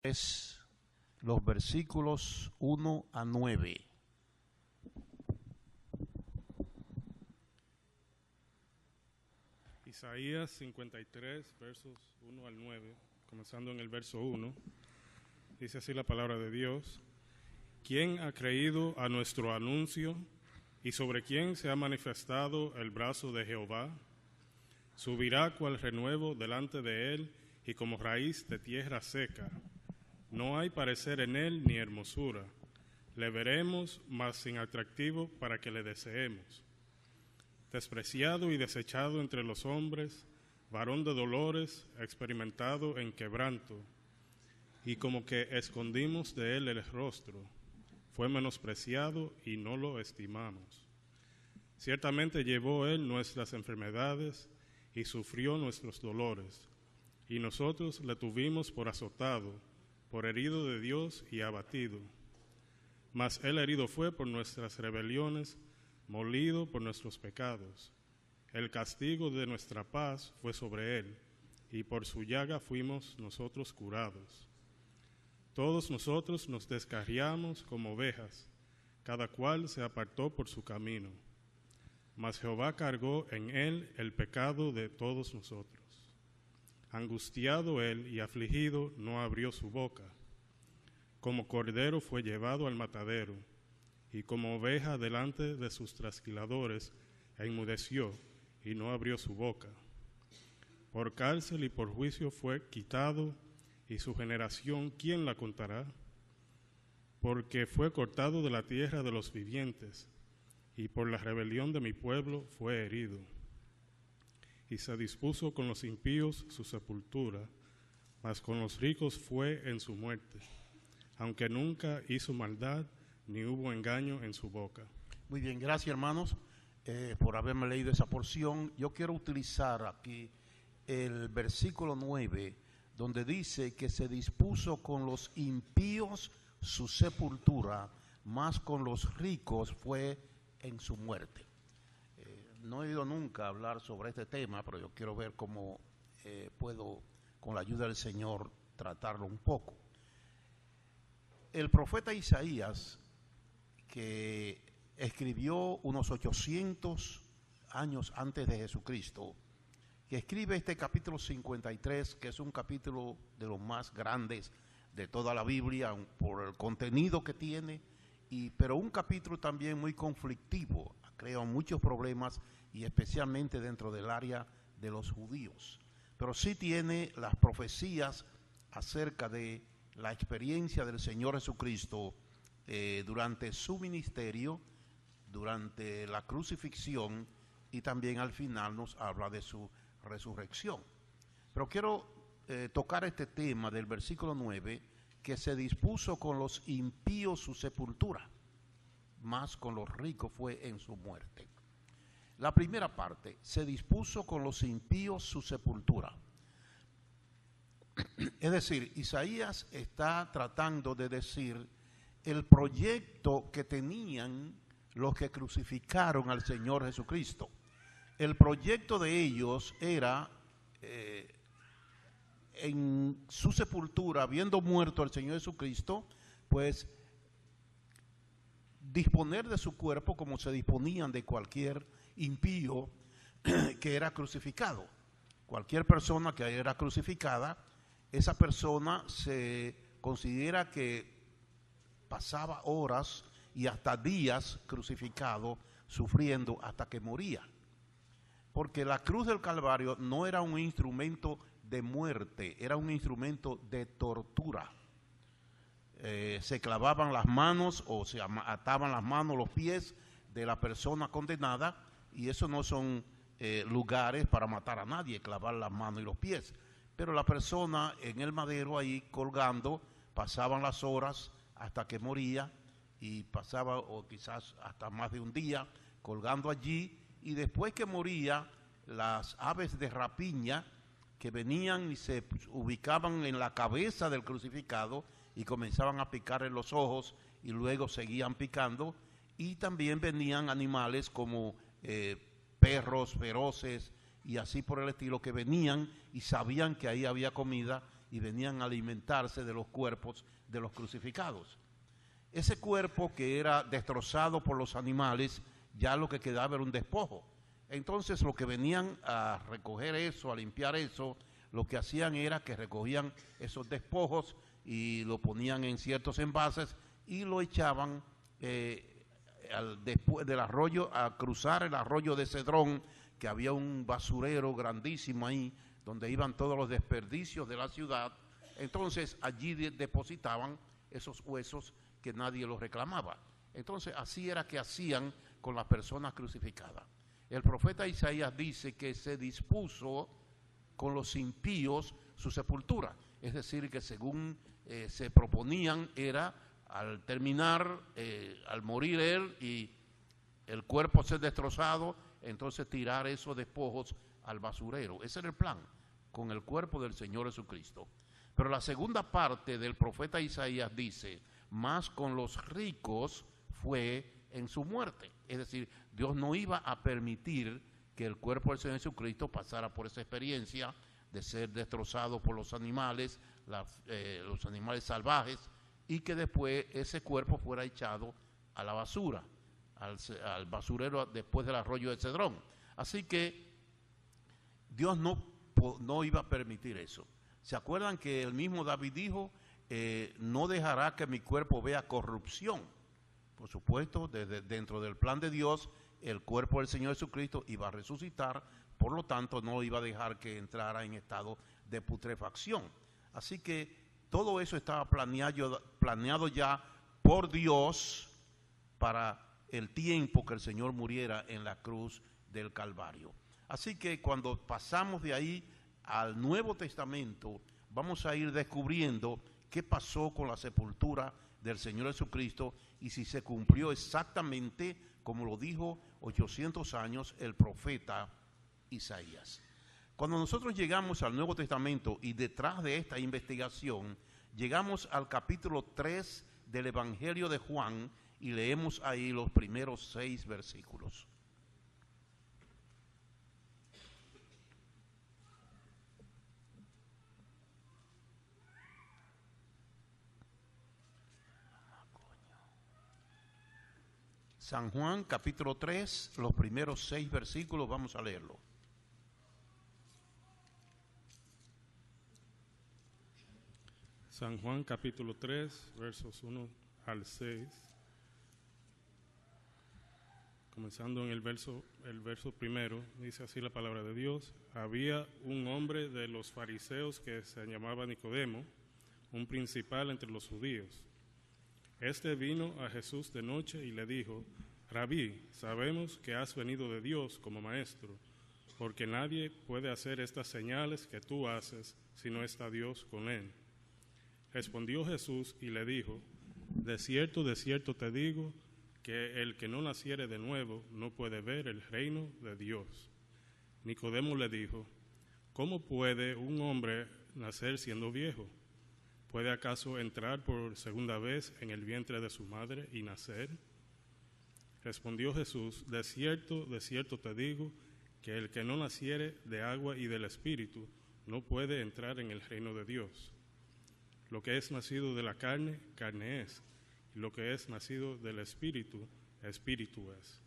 Es los versículos 1 a 9. Isaías 53, versos 1 al 9, comenzando en el verso 1, dice así la palabra de Dios: ¿Quién ha creído a nuestro anuncio y sobre quién se ha manifestado el brazo de Jehová? Subirá cual renuevo delante de él y como raíz de tierra seca. No hay parecer en él ni hermosura. Le veremos, mas sin atractivo para que le deseemos. Despreciado y desechado entre los hombres, varón de dolores, experimentado en quebranto, y como que escondimos de él el rostro, fue menospreciado y no lo estimamos. Ciertamente llevó él nuestras enfermedades y sufrió nuestros dolores, y nosotros le tuvimos por azotado, por herido de Dios y abatido. Mas él herido fue por nuestras rebeliones, molido por nuestros pecados. El castigo de nuestra paz fue sobre él, y por su llaga fuimos nosotros curados. Todos nosotros nos descarriamos como ovejas, cada cual se apartó por su camino. Mas Jehová cargó en él el pecado de todos nosotros. Angustiado él y afligido, no abrió su boca. Como cordero fue llevado al matadero, y como oveja delante de sus trasquiladores, enmudeció y no abrió su boca. Por cárcel y por juicio fue quitado, y su generación, ¿quién la contará? Porque fue cortado de la tierra de los vivientes, y por la rebelión de mi pueblo fue herido. Y se dispuso con los impíos su sepultura, mas con los ricos fue en su muerte, aunque nunca hizo maldad, ni hubo engaño en su boca. Muy bien, gracias hermanos por haberme leído esa porción. Yo quiero utilizar aquí el versículo 9, donde dice que se dispuso con los impíos su sepultura, mas con los ricos fue en su muerte. No he oído nunca hablar sobre este tema, pero yo quiero ver cómo puedo, con la ayuda del Señor, tratarlo un poco. El profeta Isaías, que escribió unos 800 años antes de Jesucristo, que escribe este capítulo 53, que es un capítulo de los más grandes de toda la Biblia por el contenido que tiene, pero un capítulo también muy conflictivo, creó muchos problemas y especialmente dentro del área de los judíos. Pero sí tiene las profecías acerca de la experiencia del Señor Jesucristo durante su ministerio, durante la crucifixión, y también al final nos habla de su resurrección. Pero quiero tocar este tema del versículo 9, que se dispuso con los impíos su sepultura, mas con los ricos fue en su muerte. La primera parte, se dispuso con los impíos su sepultura. Es decir, Isaías está tratando de decir el proyecto que tenían los que crucificaron al Señor Jesucristo. El proyecto de ellos era, en su sepultura, habiendo muerto el Señor Jesucristo, pues disponer de su cuerpo como se disponían de cualquier impío que era crucificado. Cualquier persona que era crucificada, esa persona se considera que pasaba horas y hasta días crucificado, sufriendo hasta que moría. Porque la cruz del Calvario no era un instrumento de muerte, era un instrumento de tortura. Se clavaban las manos o se ataban las manos, los pies de la persona condenada, y eso no son lugares para matar a nadie, clavar las manos y los pies. Pero la persona en el madero ahí colgando, pasaban las horas hasta que moría, y pasaba o quizás hasta más de un día colgando allí, y después que moría, las aves de rapiña que venían y se ubicaban en la cabeza del crucificado y comenzaban a picar en los ojos y luego seguían picando, y también venían animales como perros feroces y así por el estilo, que venían y sabían que ahí había comida y venían a alimentarse de los cuerpos de los crucificados. Ese cuerpo que era destrozado por los animales, ya lo que quedaba era un despojo. Entonces los que venían a recoger eso, a limpiar eso, lo que hacían era que recogían esos despojos y lo ponían en ciertos envases y lo echaban después del arroyo, a cruzar el arroyo de Cedrón, que había un basurero grandísimo ahí, donde iban todos los desperdicios de la ciudad. Entonces allí depositaban esos huesos que nadie los reclamaba. Entonces así era que hacían con las personas crucificadas. El profeta Isaías dice que se dispuso con los impíos su sepultura, es decir, que según se proponían era al terminar, al morir él y el cuerpo ser destrozado, entonces tirar esos despojos al basurero. Ese era el plan con el cuerpo del Señor Jesucristo. Pero la segunda parte del profeta Isaías dice, más con los ricos fue en su muerte. Es decir, Dios no iba a permitir que el cuerpo del Señor Jesucristo pasara por esa experiencia de ser destrozado por los animales salvajes, y que después ese cuerpo fuera echado a la basura, al basurero después del arroyo de Cedrón. Así que Dios no iba a permitir eso. ¿Se acuerdan que el mismo David dijo, no dejará que mi cuerpo vea corrupción? Por supuesto, dentro del plan de Dios, el cuerpo del Señor Jesucristo iba a resucitar, por lo tanto no iba a dejar que entrara en estado de putrefacción. Así que todo eso estaba planeado ya por Dios para el tiempo que el Señor muriera en la cruz del Calvario. Así que cuando pasamos de ahí al Nuevo Testamento, vamos a ir descubriendo qué pasó con la sepultura del Señor Jesucristo y si se cumplió exactamente como lo dijo 800 años el profeta Isaías. Cuando nosotros llegamos al Nuevo Testamento y detrás de esta investigación, llegamos al capítulo 3 del Evangelio de Juan y leemos ahí los primeros 6 versículos. San Juan, capítulo 3, los primeros 6 versículos, vamos a leerlo. San Juan, capítulo 3, versos 1 al 6. Comenzando en el verso primero, dice así la palabra de Dios. Había un hombre de los fariseos que se llamaba Nicodemo, un principal entre los judíos. Este vino a Jesús de noche y le dijo, Rabí, sabemos que has venido de Dios como maestro, porque nadie puede hacer estas señales que tú haces si no está Dios con él. Respondió Jesús y le dijo, de cierto te digo, que el que no naciere de nuevo no puede ver el reino de Dios. Nicodemo le dijo, ¿cómo puede un hombre nacer siendo viejo? ¿Puede acaso entrar por segunda vez en el vientre de su madre y nacer? Respondió Jesús, de cierto te digo, que el que no naciere de agua y del Espíritu no puede entrar en el reino de Dios. Lo que es nacido de la carne, carne es, y lo que es nacido del Espíritu, Espíritu es.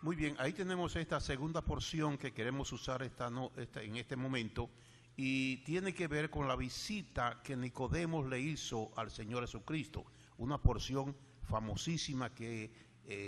Muy bien, ahí tenemos esta segunda porción que queremos usar en este momento, y tiene que ver con la visita que Nicodemo le hizo al Señor Jesucristo, una porción famosísima que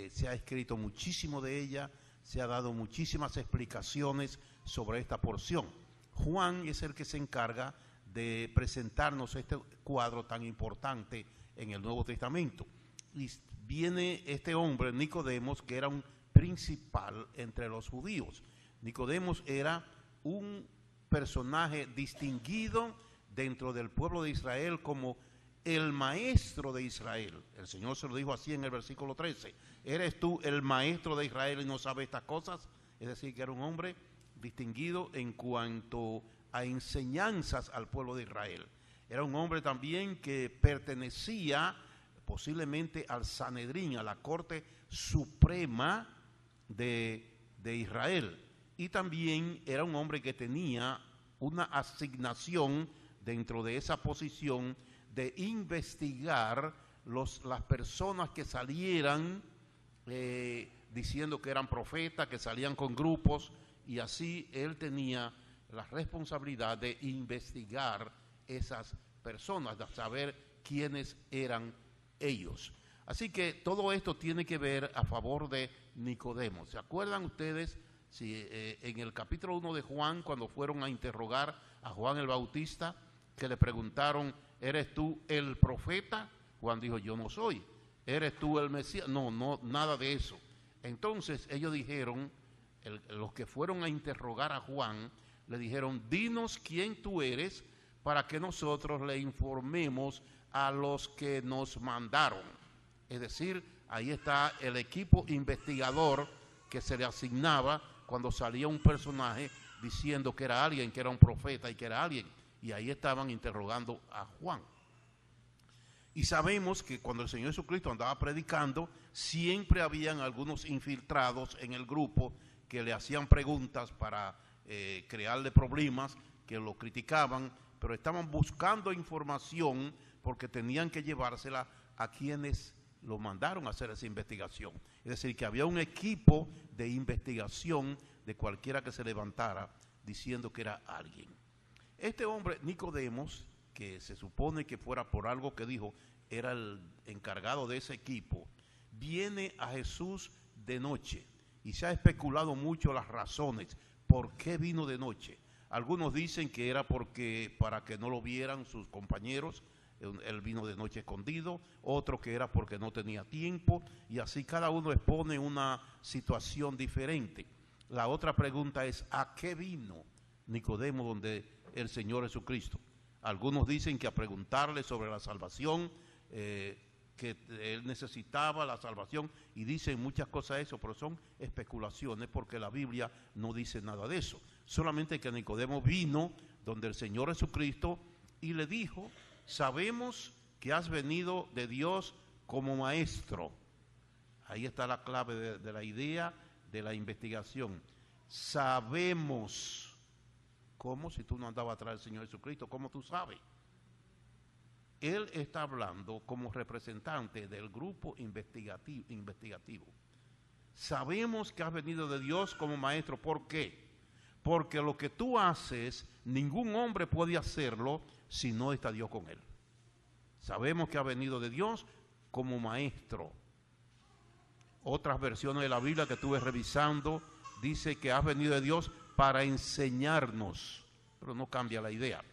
se ha escrito muchísimo de ella, se ha dado muchísimas explicaciones sobre esta porción. Juan es el que se encarga de presentarnos este cuadro tan importante en el Nuevo Testamento. Y viene este hombre, Nicodemos, que era un principal entre los judíos. Nicodemos era un personaje distinguido dentro del pueblo de Israel como el maestro de Israel. El Señor se lo dijo así en el versículo 13. ¿Eres tú el maestro de Israel y no sabes estas cosas? Es decir, que era un hombre distinguido en cuanto a enseñanzas al pueblo de Israel. Era un hombre también que pertenecía posiblemente al Sanedrín, a la corte suprema de Israel. Y también era un hombre que tenía una asignación dentro de esa posición de investigar las personas que salieran diciendo que eran profetas, que salían con grupos, y así él tenía la responsabilidad de investigar esas personas, de saber quiénes eran ellos. Así que todo esto tiene que ver a favor de Nicodemo. ¿Se acuerdan ustedes en el capítulo 1 de Juan, cuando fueron a interrogar a Juan el Bautista, que le preguntaron, ¿eres tú el profeta? Juan dijo, yo no soy. ¿Eres tú el Mesías? No, nada de eso. Entonces ellos dijeron, los que fueron a interrogar a Juan, le dijeron, dinos quién tú eres para que nosotros le informemos a los que nos mandaron. Es decir, ahí está el equipo investigador que se le asignaba cuando salía un personaje diciendo que era alguien, que era un profeta y que era alguien. Y ahí estaban interrogando a Juan. Y sabemos que cuando el Señor Jesucristo andaba predicando, siempre habían algunos infiltrados en el grupo que le hacían preguntas para crearle problemas, que lo criticaban, pero estaban buscando información porque tenían que llevársela a quienes lo mandaron a hacer esa investigación. Es decir, que había un equipo de investigación de cualquiera que se levantara diciendo que era alguien. Este hombre, Nicodemos, que se supone que fuera por algo que dijo, era el encargado de ese equipo, viene a Jesús de noche. Y se ha especulado mucho las razones por qué vino de noche. Algunos dicen que era para que no lo vieran sus compañeros, él vino de noche escondido, otro que era porque no tenía tiempo, y así cada uno expone una situación diferente. La otra pregunta es, ¿a qué vino Nicodemo donde el Señor Jesucristo? Algunos dicen que a preguntarle sobre la salvación, que él necesitaba la salvación, y dicen muchas cosas de eso, pero son especulaciones porque la Biblia no dice nada de eso. Solamente que Nicodemo vino donde el Señor Jesucristo y le dijo, sabemos que has venido de Dios como maestro. Ahí está la clave de la idea de la investigación. Sabemos. ¿Cómo? Si tú no andabas atrás del Señor Jesucristo, ¿cómo tú sabes? Él está hablando como representante del grupo investigativo. Sabemos que has venido de Dios como maestro. ¿Por qué? Porque lo que tú haces, ningún hombre puede hacerlo si no está Dios con él. Sabemos que has venido de Dios como maestro. Otras versiones de la Biblia que estuve revisando dice que has venido de Dios para enseñarnos, pero no cambia la idea.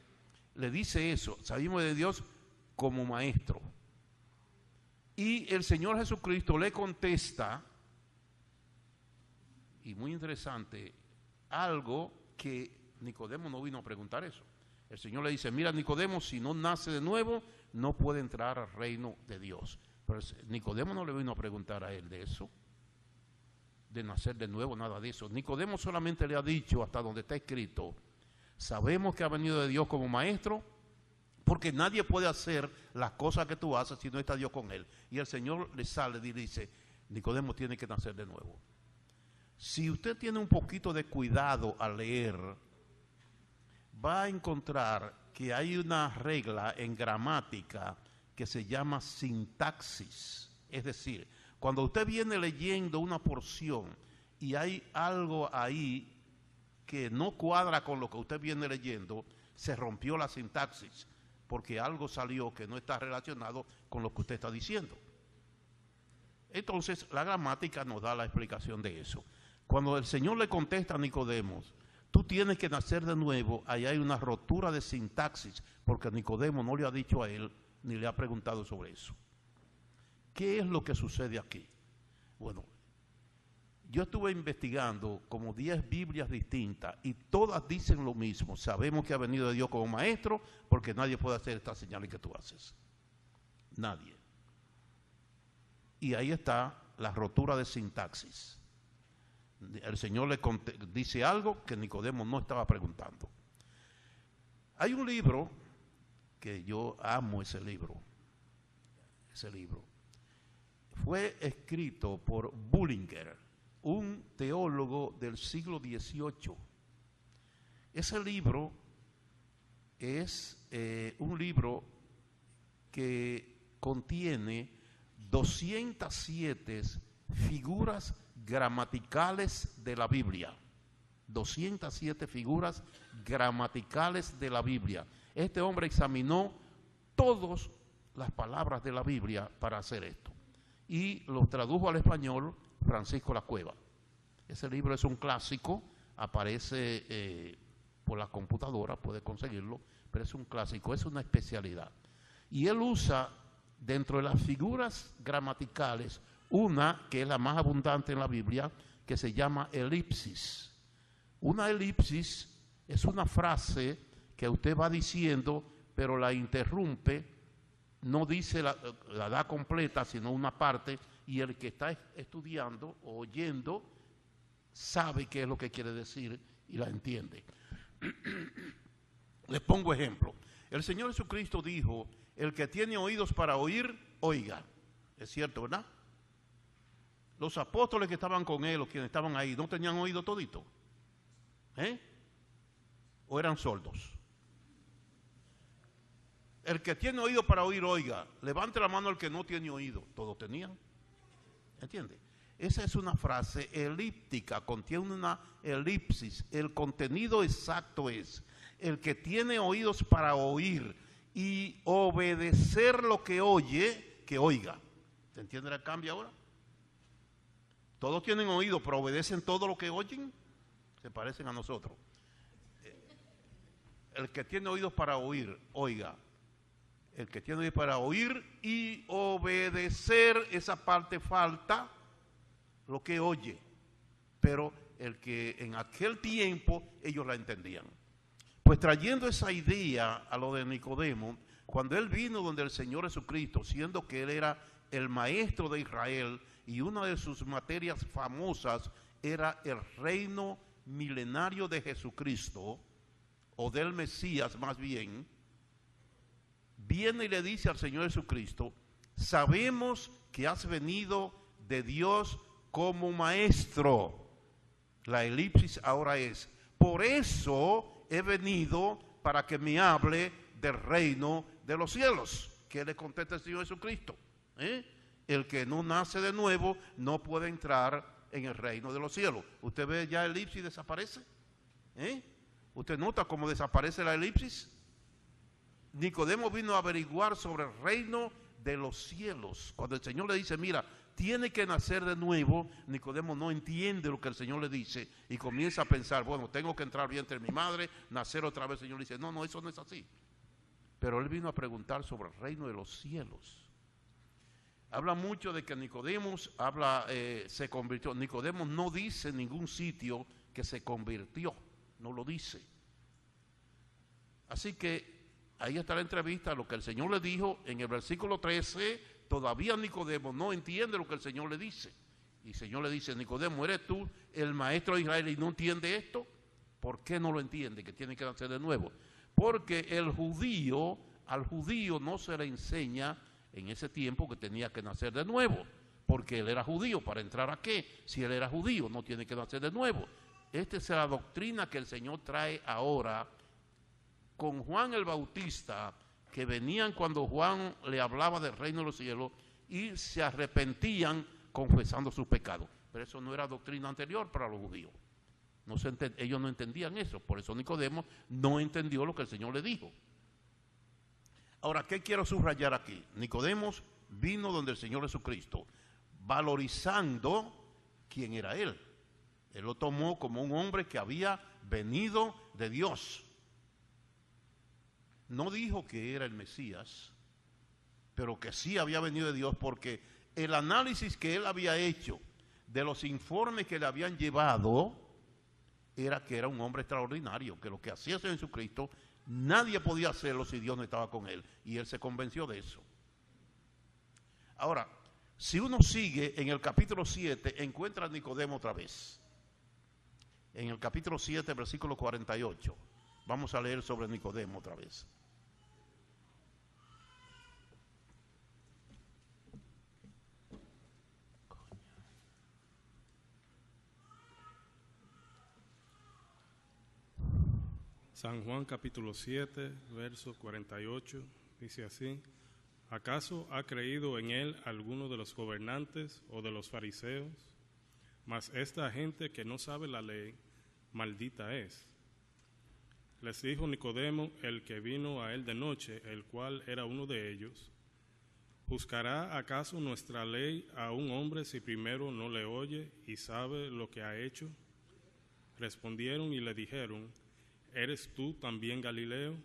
Le dice eso, sabemos de Dios como maestro. Y el Señor Jesucristo le contesta, y muy interesante, algo que Nicodemo no vino a preguntar eso. El Señor le dice, mira Nicodemo, si no nace de nuevo, no puede entrar al reino de Dios. Pero Nicodemo no le vino a preguntar a él de eso, de nacer de nuevo, nada de eso. Nicodemo solamente le ha dicho, hasta donde está escrito, sabemos que ha venido de Dios como maestro, porque nadie puede hacer las cosas que tú haces si no está Dios con él. Y el Señor le sale y dice, Nicodemo tiene que nacer de nuevo. Si usted tiene un poquito de cuidado al leer, va a encontrar que hay una regla en gramática que se llama sintaxis. Es decir, cuando usted viene leyendo una porción y hay algo ahí que no cuadra con lo que usted viene leyendo, se rompió la sintaxis, porque algo salió que no está relacionado con lo que usted está diciendo. Entonces, la gramática nos da la explicación de eso. Cuando el Señor le contesta a Nicodemo, tú tienes que nacer de nuevo, ahí hay una rotura de sintaxis, porque Nicodemo no le ha dicho a él, ni le ha preguntado sobre eso. ¿Qué es lo que sucede aquí? Bueno, yo estuve investigando como 10 Biblias distintas y todas dicen lo mismo. Sabemos que ha venido de Dios como maestro porque nadie puede hacer estas señales que tú haces. Nadie. Y ahí está la rotura de sintaxis. El Señor le dice algo que Nicodemo no estaba preguntando. Hay un libro que yo amo, ese libro. Fue escrito por Bullinger, un teólogo del siglo XVIII. Ese libro es un libro que contiene 207 figuras gramaticales de la Biblia. 207 figuras gramaticales de la Biblia. Este hombre examinó todas las palabras de la Biblia para hacer esto. Y los tradujo al español Francisco La Cueva. Ese libro es un clásico, aparece por la computadora, puede conseguirlo, pero es un clásico, es una especialidad. Y él usa dentro de las figuras gramaticales una que es la más abundante en la Biblia, que se llama elipsis. Una elipsis es una frase que usted va diciendo, pero la interrumpe, no dice la da completa, sino una parte, y el que está estudiando o oyendo sabe qué es lo que quiere decir y la entiende. Les pongo ejemplo. El Señor Jesucristo dijo: el que tiene oídos para oír, oiga. Es cierto, ¿verdad? Los apóstoles que estaban con él, o quienes estaban ahí, ¿no tenían oído todito? ¿O eran sordos? El que tiene oído para oír, oiga. Levante la mano el que no tiene oído. Todos tenían. ¿Entiende? Esa es una frase elíptica, contiene una elipsis. El contenido exacto es: el que tiene oídos para oír y obedecer lo que oye, que oiga. ¿Se entiende el cambio ahora? Todos tienen oído, pero obedecen todo lo que oyen. Se parecen a nosotros. El que tiene oídos para oír, oiga. El que tiene oídos para oír y obedecer, esa parte falta, lo que oye. Pero el que en aquel tiempo ellos la entendían. Pues trayendo esa idea a lo de Nicodemo, cuando él vino donde el Señor Jesucristo, siendo que él era el maestro de Israel y una de sus materias famosas era el reino milenario de Jesucristo, o del Mesías más bien, viene y le dice al Señor Jesucristo: sabemos que has venido de Dios como maestro. La elipsis ahora es: por eso he venido para que me hable del reino de los cielos. ¿Qué le contesta el Señor Jesucristo? El que no nace de nuevo no puede entrar en el reino de los cielos. ¿Usted ve ya el elipsis desaparece? ¿Usted nota cómo desaparece la elipsis? Nicodemo vino a averiguar sobre el reino de los cielos. Cuando el Señor le dice: mira, tiene que nacer de nuevo, Nicodemo no entiende lo que el Señor le dice y comienza a pensar: bueno, tengo que entrar bien entre mi madre, nacer otra vez. El Señor le dice: no, eso no es así. Pero él vino a preguntar sobre el reino de los cielos. Habla mucho de que Nicodemo se convirtió. Nicodemo no dice en ningún sitio que se convirtió, no lo dice. Así que ahí está la entrevista, lo que el Señor le dijo en el versículo 13. Todavía Nicodemo no entiende lo que el Señor le dice. Y el Señor le dice: Nicodemo, ¿eres tú el maestro de Israel y no entiende esto? ¿Por qué no lo entiende? Que tiene que nacer de nuevo. Porque al judío no se le enseña en ese tiempo que tenía que nacer de nuevo. Porque él era judío. ¿Para entrar a qué? Si él era judío, no tiene que nacer de nuevo. Esta es la doctrina que el Señor trae ahora con Juan el Bautista, que venían cuando Juan le hablaba del reino de los cielos y se arrepentían confesando sus pecados. Pero eso no era doctrina anterior para los judíos. Ellos no entendían eso. Por eso Nicodemo no entendió lo que el Señor le dijo. Ahora, ¿qué quiero subrayar aquí? Nicodemo vino donde el Señor Jesucristo, valorizando quién era él. Él lo tomó como un hombre que había venido de Dios. No dijo que era el Mesías, pero que sí había venido de Dios, porque el análisis que él había hecho de los informes que le habían llevado era que era un hombre extraordinario, que lo que hacía el Señor Jesucristo nadie podía hacerlo si Dios no estaba con él, y él se convenció de eso. Ahora, si uno sigue en el capítulo 7, encuentra a Nicodemo otra vez. En el capítulo 7, versículo 48. Vamos a leer sobre Nicodemo otra vez. San Juan capítulo 7, verso 48, dice así: ¿acaso ha creído en él alguno de los gobernantes o de los fariseos? Mas esta gente que no sabe la ley, maldita es. Les dijo Nicodemo, el que vino a él de noche, el cual era uno de ellos: ¿juzgará acaso nuestra ley a un hombre si primero no le oye y sabe lo que ha hecho? Respondieron y le dijeron: ¿eres tú también Galileo?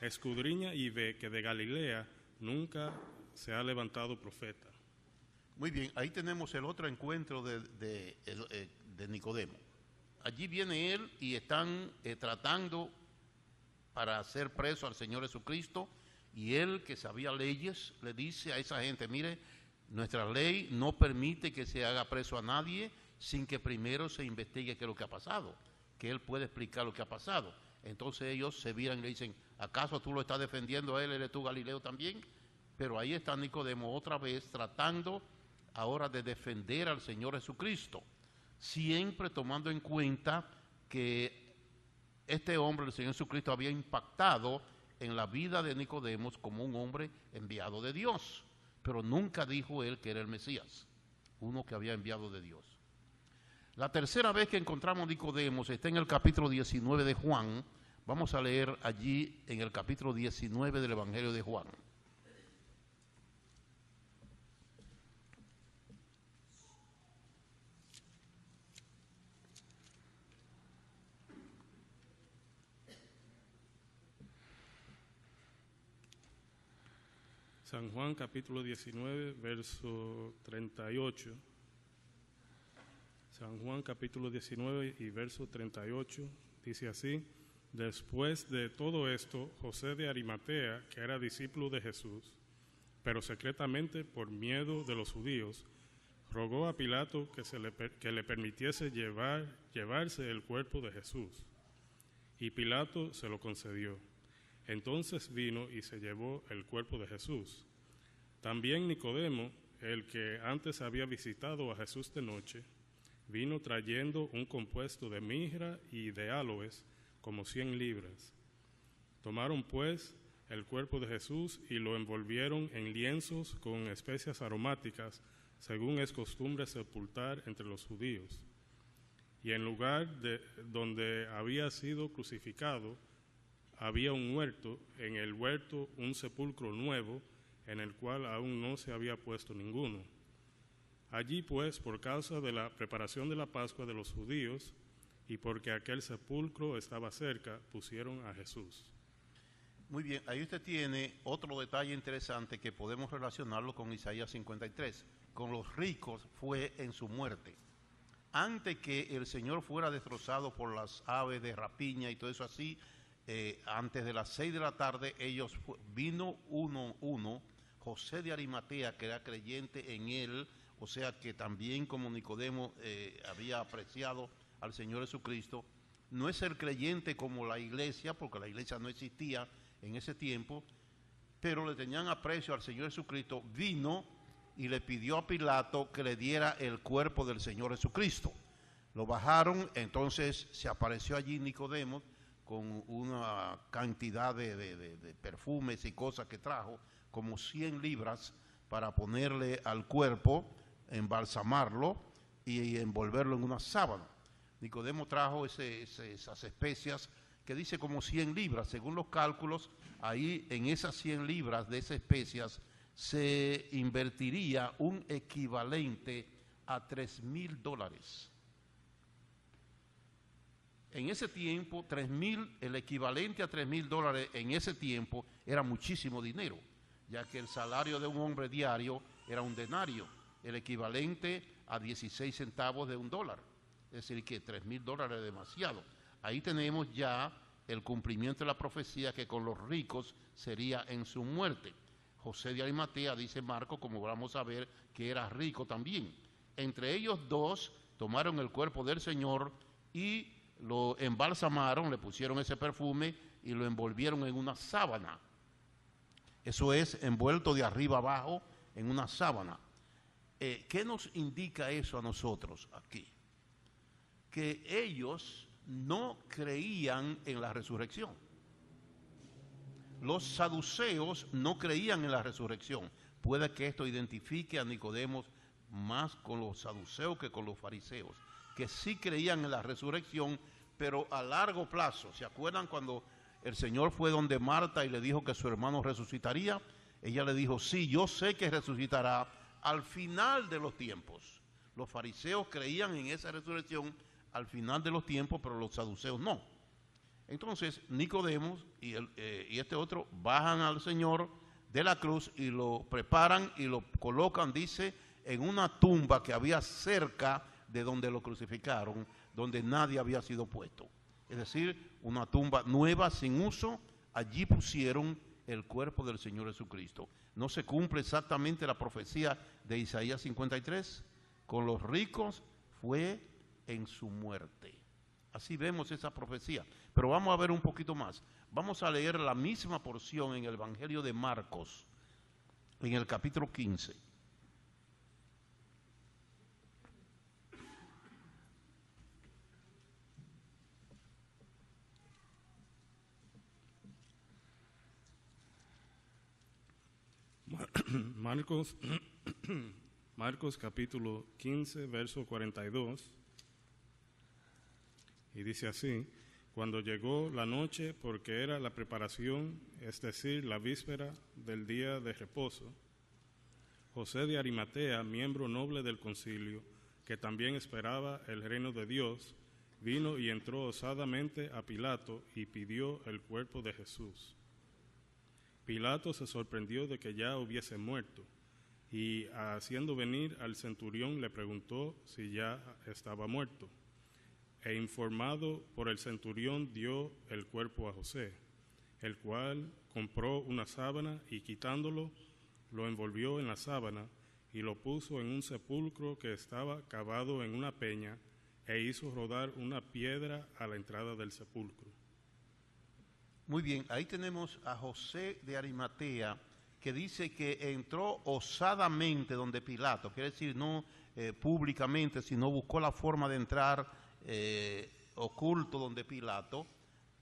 Escudriña y ve que de Galilea nunca se ha levantado profeta. Muy bien, ahí tenemos el otro encuentro de Nicodemo. Allí viene él y están tratando para hacer preso al Señor Jesucristo, y él, que sabía leyes, le dice a esa gente: mire, nuestra ley no permite que se haga preso a nadie sin que primero se investigue qué es lo que ha pasado, que él puede explicar lo que ha pasado. Entonces ellos se viran y le dicen: ¿acaso tú lo estás defendiendo a él? ¿Eres tú Galileo también? Pero ahí está Nicodemo otra vez tratando ahora de defender al Señor Jesucristo, siempre tomando en cuenta que este hombre, el Señor Jesucristo, había impactado en la vida de Nicodemo como un hombre enviado de Dios, pero nunca dijo él que era el Mesías, uno que había enviado de Dios. La tercera vez que encontramos a Nicodemo está en el capítulo 19 de Juan. Vamos a leer allí en el capítulo 19 del Evangelio de Juan. San Juan capítulo 19, verso 38. San Juan capítulo 19 y verso 38 dice así: después de todo esto, José de Arimatea, que era discípulo de Jesús, pero secretamente por miedo de los judíos, rogó a Pilato que le permitiese llevarse el cuerpo de Jesús. Y Pilato se lo concedió. Entonces vino y se llevó el cuerpo de Jesús. También Nicodemo, el que antes había visitado a Jesús de noche, vino trayendo un compuesto de mirra y de áloes, como 100 libras. Tomaron pues el cuerpo de Jesús y lo envolvieron en lienzos con especias aromáticas, según es costumbre sepultar entre los judíos. Y en lugar donde había sido crucificado, había un huerto, en el huerto un sepulcro nuevo, en el cual aún no se había puesto ninguno. Allí pues, por causa de la preparación de la Pascua de los judíos, y porque aquel sepulcro estaba cerca, pusieron a Jesús. Muy bien, ahí usted tiene otro detalle interesante que podemos relacionarlo con Isaías 53. Con los ricos fue en su muerte. Antes que el Señor fuera destrozado por las aves de rapiña y todo eso así, antes de las 6 de la tarde, vino uno, José de Arimatea, que era creyente en él, o sea que también como Nicodemo había apreciado al Señor Jesucristo. No es el creyente como la iglesia, porque la iglesia no existía en ese tiempo, pero le tenían aprecio al Señor Jesucristo. Vino y le pidió a Pilato que le diera el cuerpo del Señor Jesucristo. Lo bajaron, entonces se apareció allí Nicodemo con una cantidad de perfumes y cosas que trajo, como 100 libras, para ponerle al cuerpo, embalsamarlo y envolverlo en una sábana. Nicodemo trajo esas especias que dice como 100 libras. Según los cálculos, ahí en esas 100 libras de esas especias se invertiría un equivalente a $3,000. En ese tiempo, el equivalente a $3,000 en ese tiempo era muchísimo dinero, ya que el salario de un hombre diario era un denario, el equivalente a 16 centavos de $1. Es decir, que $3,000 es demasiado. Ahí tenemos ya el cumplimiento de la profecía que con los ricos sería en su muerte. José de Arimatea, dice Marcos, como vamos a ver, que era rico también. Entre ellos dos tomaron el cuerpo del Señor y lo embalsamaron, le pusieron ese perfume y lo envolvieron en una sábana. Eso es, envuelto de arriba abajo en una sábana. ¿Qué nos indica eso a nosotros aquí? Que ellos no creían en la resurrección. Los saduceos no creían en la resurrección. Puede que esto identifique a Nicodemo más con los saduceos que con los fariseos, que sí creían en la resurrección, pero a largo plazo. ¿Se acuerdan cuando el Señor fue donde Marta y le dijo que su hermano resucitaría? Ella le dijo, sí, yo sé que resucitará al final de los tiempos. Los fariseos creían en esa resurrección al final de los tiempos, pero los saduceos no. Entonces Nicodemo y este otro bajan al Señor de la cruz y lo preparan y lo colocan, dice, en una tumba que había cerca de donde lo crucificaron, donde nadie había sido puesto. Es decir, una tumba nueva, sin uso. Allí pusieron el cuerpo del Señor Jesucristo. ¿No se cumple exactamente la profecía de Isaías 53? Con los ricos fue en su muerte. Así vemos esa profecía. Pero vamos a ver un poquito más. Vamos a leer la misma porción en el Evangelio de Marcos, en el capítulo 15. Marcos capítulo 15, verso 42, y dice así: cuando llegó la noche, porque era la preparación, es decir, la víspera del día de reposo, José de Arimatea, miembro noble del concilio, que también esperaba el reino de Dios, vino y entró osadamente a Pilato y pidió el cuerpo de Jesús. Pilato se sorprendió de que ya hubiese muerto, y haciendo venir al centurión le preguntó si ya estaba muerto. E informado por el centurión dio el cuerpo a José, el cual compró una sábana y quitándolo, lo envolvió en la sábana y lo puso en un sepulcro que estaba cavado en una peña, e hizo rodar una piedra a la entrada del sepulcro. Muy bien, ahí tenemos a José de Arimatea, que dice que entró osadamente donde Pilato, quiere decir no públicamente, sino buscó la forma de entrar oculto donde Pilato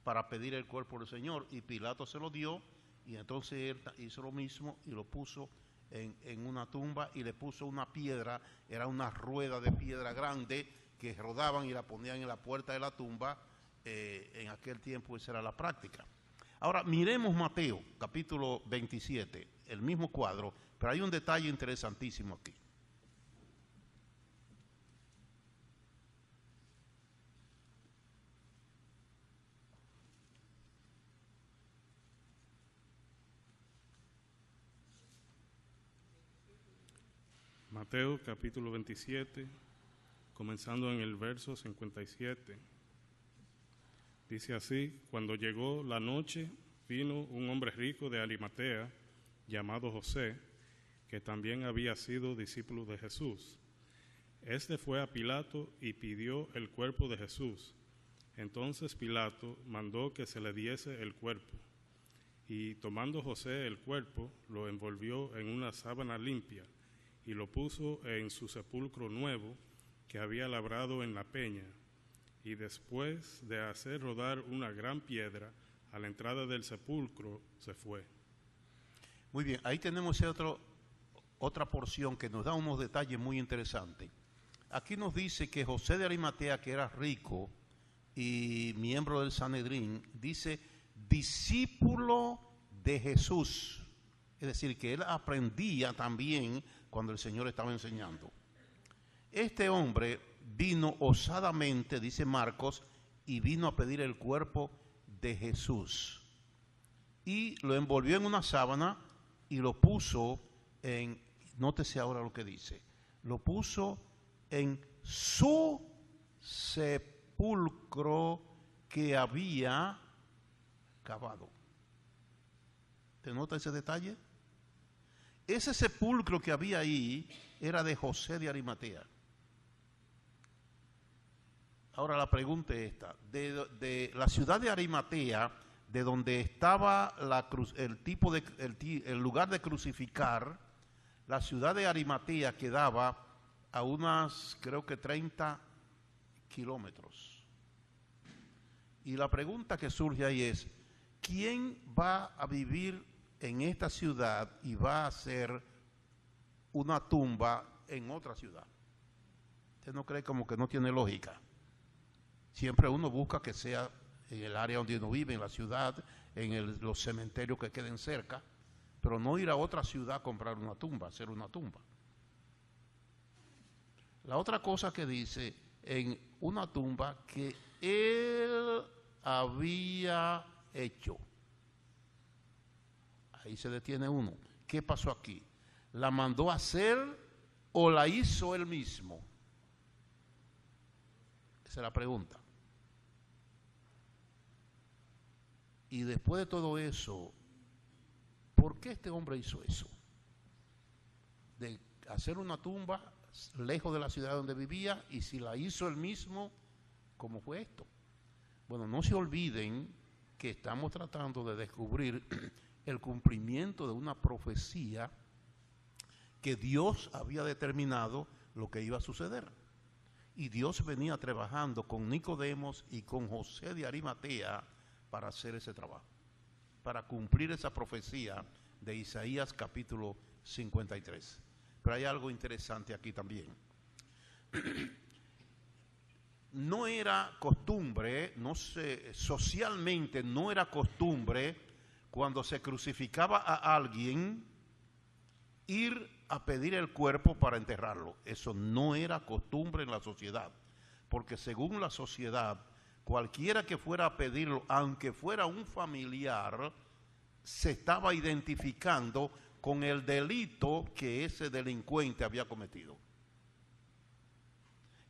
para pedir el cuerpo del Señor, y Pilato se lo dio, y entonces él hizo lo mismo y lo puso en una tumba y le puso una piedra, era una rueda de piedra grande que rodaban y la ponían en la puerta de la tumba. En aquel tiempo esa era la práctica. Ahora miremos Mateo capítulo 27, el mismo cuadro, pero hay un detalle interesantísimo aquí. Mateo capítulo 27, comenzando en el verso 57. Dice así: cuando llegó la noche, vino un hombre rico de Arimatea, llamado José, que también había sido discípulo de Jesús. Este fue a Pilato y pidió el cuerpo de Jesús. Entonces Pilato mandó que se le diese el cuerpo. Y tomando José el cuerpo, lo envolvió en una sábana limpia y lo puso en su sepulcro nuevo que había labrado en la peña. Y después de hacer rodar una gran piedra a la entrada del sepulcro, se fue. Muy bien, ahí tenemos otra porción que nos da unos detalles muy interesantes. Aquí nos dice que José de Arimatea, que era rico y miembro del Sanedrín, dice discípulo de Jesús. Es decir, que él aprendía también cuando el Señor estaba enseñando. Este hombre vino osadamente, dice Marcos, y vino a pedir el cuerpo de Jesús. Y lo envolvió en una sábana y lo puso en, nótese ahora lo que dice, lo puso en su sepulcro que había cavado. ¿Te nota ese detalle? Ese sepulcro que había ahí era de José de Arimatea. Ahora la pregunta es esta: de la ciudad de Arimatea, de donde estaba la cruz, el lugar de crucificar, la ciudad de Arimatea quedaba a unas, creo que 30 kilómetros. Y la pregunta que surge ahí es, ¿quién va a vivir en esta ciudad y va a hacer una tumba en otra ciudad? ¿Usted no cree como que no tiene lógica? Siempre uno busca que sea en el área donde uno vive, en la ciudad, en los cementerios que queden cerca, pero no ir a otra ciudad a comprar una tumba, hacer una tumba. La otra cosa que dice, en una tumba que él había hecho. Ahí se detiene uno. ¿Qué pasó aquí? ¿La mandó a hacer o la hizo él mismo? Esa es la pregunta. Y después de todo eso, ¿por qué este hombre hizo eso? De hacer una tumba lejos de la ciudad donde vivía, y si la hizo él mismo, ¿cómo fue esto? Bueno, no se olviden que estamos tratando de descubrir el cumplimiento de una profecía que Dios había determinado lo que iba a suceder. Y Dios venía trabajando con Nicodemos y con José de Arimatea para hacer ese trabajo, para cumplir esa profecía de Isaías capítulo 53. Pero hay algo interesante aquí también. No era costumbre, no sé, socialmente no era costumbre cuando se crucificaba a alguien ir a pedir el cuerpo para enterrarlo. Eso no era costumbre en la sociedad, porque según la sociedad, cualquiera que fuera a pedirlo, aunque fuera un familiar, se estaba identificando con el delito que ese delincuente había cometido.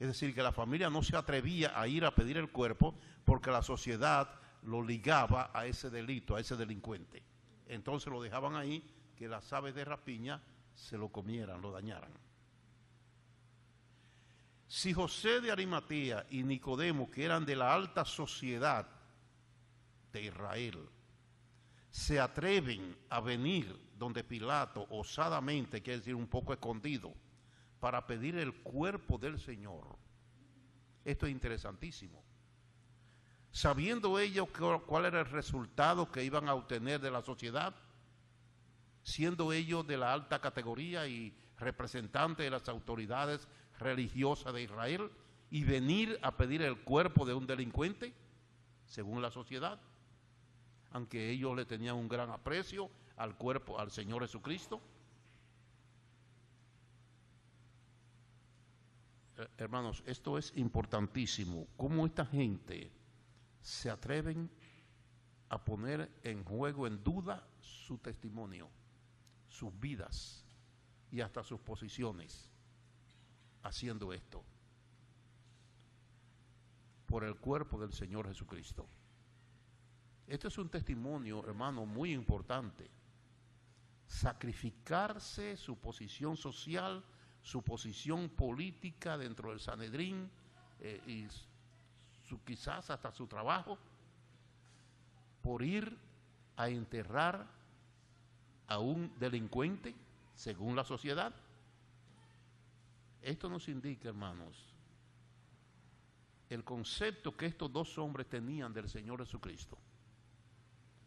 Es decir, que la familia no se atrevía a ir a pedir el cuerpo porque la sociedad lo ligaba a ese delito, a ese delincuente. Entonces lo dejaban ahí, que las aves de rapiña se lo comieran, lo dañaran. Si José de Arimatea y Nicodemo, que eran de la alta sociedad de Israel, se atreven a venir donde Pilato osadamente, quiere decir un poco escondido, para pedir el cuerpo del Señor, esto es interesantísimo. Sabiendo ellos cuál era el resultado que iban a obtener de la sociedad, siendo ellos de la alta categoría y representantes de las autoridades religiosas de Israel, y venir a pedir el cuerpo de un delincuente, según la sociedad, aunque ellos le tenían un gran aprecio al cuerpo, al Señor Jesucristo. Hermanos, esto es importantísimo, cómo esta gente se atreven a poner en juego, en duda, su testimonio, sus vidas y hasta sus posiciones, haciendo esto por el cuerpo del Señor Jesucristo. Esto es un testimonio, hermano, muy importante. Sacrificarse su posición social, su posición política dentro del Sanedrín, y quizás hasta su trabajo, por ir a enterrar a un delincuente, según la sociedad. Esto nos indica, hermanos, el concepto que estos dos hombres tenían del Señor Jesucristo,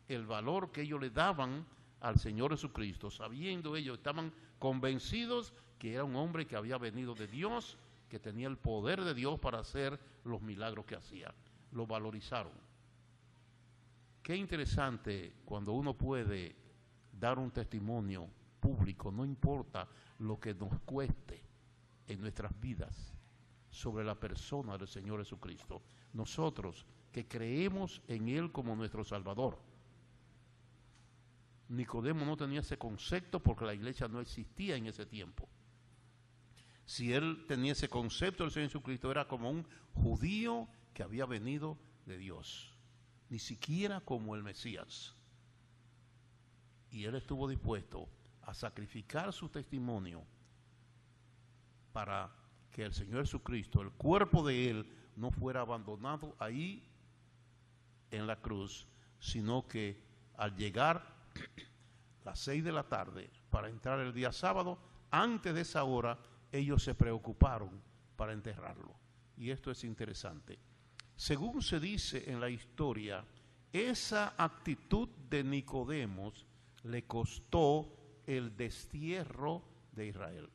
el valor que ellos le daban al Señor Jesucristo, sabiendo ellos, estaban convencidos que era un hombre que había venido de Dios, que tenía el poder de Dios para hacer los milagros que hacía. Lo valorizaron. Qué interesante cuando uno puede dar un testimonio público, no importa lo que nos cueste en nuestras vidas, sobre la persona del Señor Jesucristo. Nosotros que creemos en Él como nuestro Salvador. Nicodemo no tenía ese concepto porque la iglesia no existía en ese tiempo. Si él tenía ese concepto del Señor Jesucristo, era como un judío que había venido de Dios, ni siquiera como el Mesías. Y él estuvo dispuesto a sacrificar su testimonio para que el Señor Jesucristo, el cuerpo de él, no fuera abandonado ahí en la cruz, sino que al llegar las 6 de la tarde para entrar el día sábado, antes de esa hora ellos se preocuparon para enterrarlo. Y esto es interesante. Según se dice en la historia, esa actitud de Nicodemos le costó el destierro de Israel.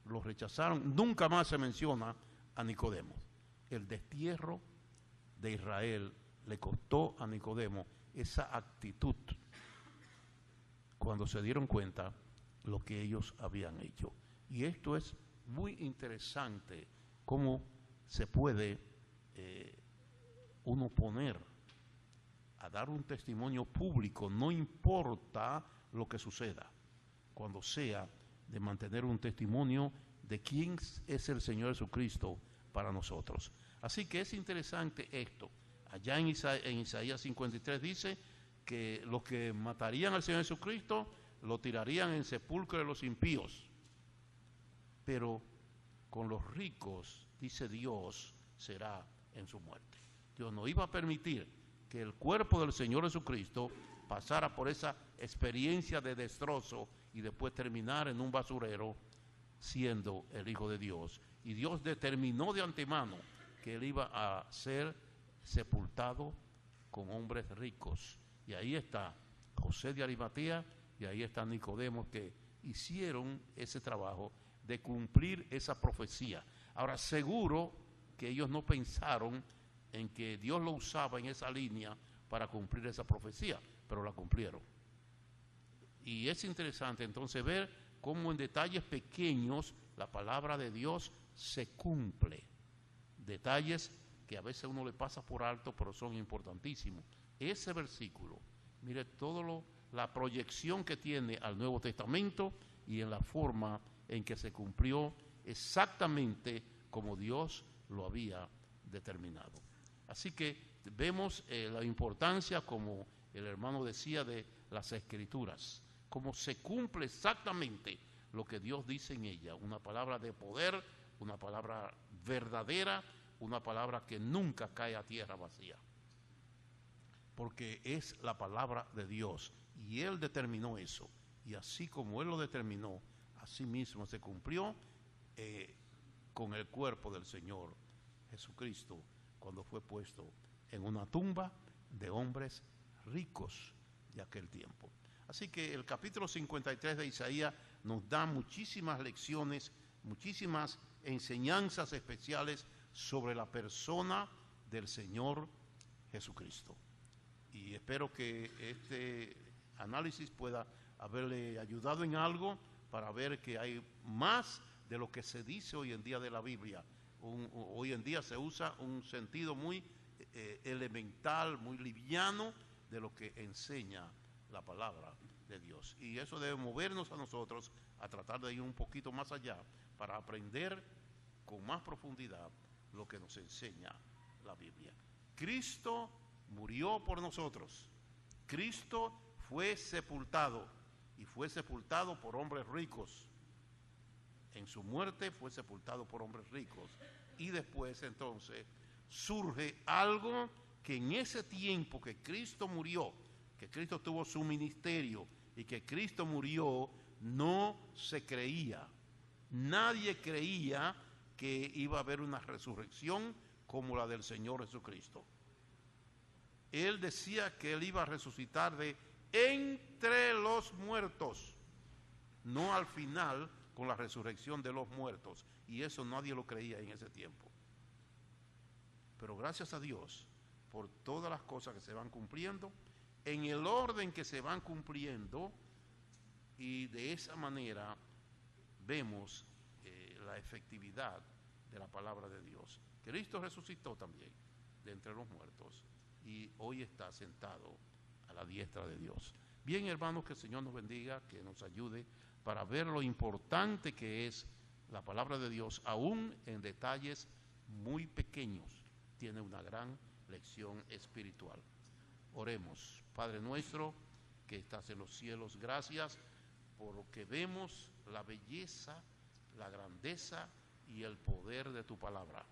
Lo rechazaron, nunca más se menciona a Nicodemo. El destierro de Israel le costó a Nicodemo esa actitud cuando se dieron cuenta lo que ellos habían hecho. Y esto es muy interesante, cómo se puede uno poner a dar un testimonio público, no importa lo que suceda, cuando sea de mantener un testimonio de quién es el Señor Jesucristo para nosotros. Así que es interesante esto. Allá en Isaías 53 dice que los que matarían al Señor Jesucristo lo tirarían en sepulcro de los impíos. Pero con los ricos, dice Dios, será en su muerte. Dios no iba a permitir que el cuerpo del Señor Jesucristo pasara por esa experiencia de destrozo y después terminar en un basurero siendo el Hijo de Dios. Y Dios determinó de antemano que él iba a ser sepultado con hombres ricos. Y ahí está José de Arimatea y ahí está Nicodemo, que hicieron ese trabajo de cumplir esa profecía. Ahora, seguro que ellos no pensaron en que Dios lo usaba en esa línea para cumplir esa profecía, pero la cumplieron. Y es interesante entonces ver cómo en detalles pequeños la palabra de Dios se cumple. Detalles que a veces uno le pasa por alto, pero son importantísimos. Ese versículo, mire la proyección que tiene al Nuevo Testamento y en la forma en que se cumplió exactamente como Dios lo había determinado. Así que vemos la importancia, como el hermano decía, de las Escrituras, cómo se cumple exactamente lo que Dios dice en ella, una palabra de poder, una palabra verdadera, una palabra que nunca cae a tierra vacía, porque es la palabra de Dios y Él determinó eso, y así como Él lo determinó, así mismo se cumplió con el cuerpo del Señor Jesucristo cuando fue puesto en una tumba de hombres ricos de aquel tiempo. Así que el capítulo 53 de Isaías nos da muchísimas lecciones, muchísimas enseñanzas especiales sobre la persona del Señor Jesucristo. Y espero que este análisis pueda haberle ayudado en algo para ver que hay más de lo que se dice hoy en día de la Biblia. Hoy en día se usa un sentido muy elemental, muy liviano de lo que enseña la palabra de Dios. Y eso debe movernos a nosotros a tratar de ir un poquito más allá para aprender con más profundidad lo que nos enseña la Biblia. Cristo murió por nosotros. Cristo fue sepultado y fue sepultado por hombres ricos. En su muerte fue sepultado por hombres ricos. Y después entonces surge algo que en ese tiempo que Cristo murió, que Cristo tuvo su ministerio y que Cristo murió, no se creía. Nadie creía que iba a haber una resurrección como la del Señor Jesucristo. Él decía que Él iba a resucitar de entre los muertos, no al final con la resurrección de los muertos, y eso nadie lo creía en ese tiempo. Pero gracias a Dios por todas las cosas que se van cumpliendo, en el orden que se van cumpliendo, y de esa manera vemos la efectividad de la palabra de Dios. Cristo resucitó también de entre los muertos y hoy está sentado a la diestra de Dios. Bien, hermanos, que el Señor nos bendiga, que nos ayude para ver lo importante que es la palabra de Dios, aún en detalles muy pequeños, tiene una gran lección espiritual. Oremos. Padre nuestro que estás en los cielos, gracias por lo que vemos, la belleza, la grandeza y el poder de tu palabra.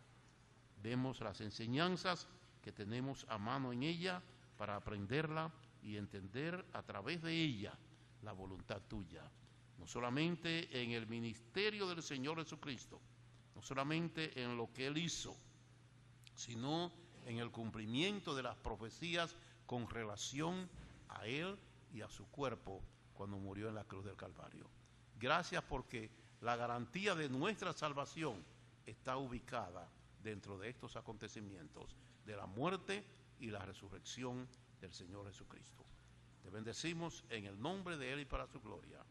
Vemos las enseñanzas que tenemos a mano en ella para aprenderla y entender a través de ella la voluntad tuya, no solamente en el ministerio del Señor Jesucristo, no solamente en lo que Él hizo, sino en el cumplimiento de las profecías con relación a Él y a su cuerpo cuando murió en la cruz del Calvario. Gracias porque la garantía de nuestra salvación está ubicada dentro de estos acontecimientos de la muerte y la resurrección del Señor Jesucristo. Te bendecimos en el nombre de Él y para su gloria.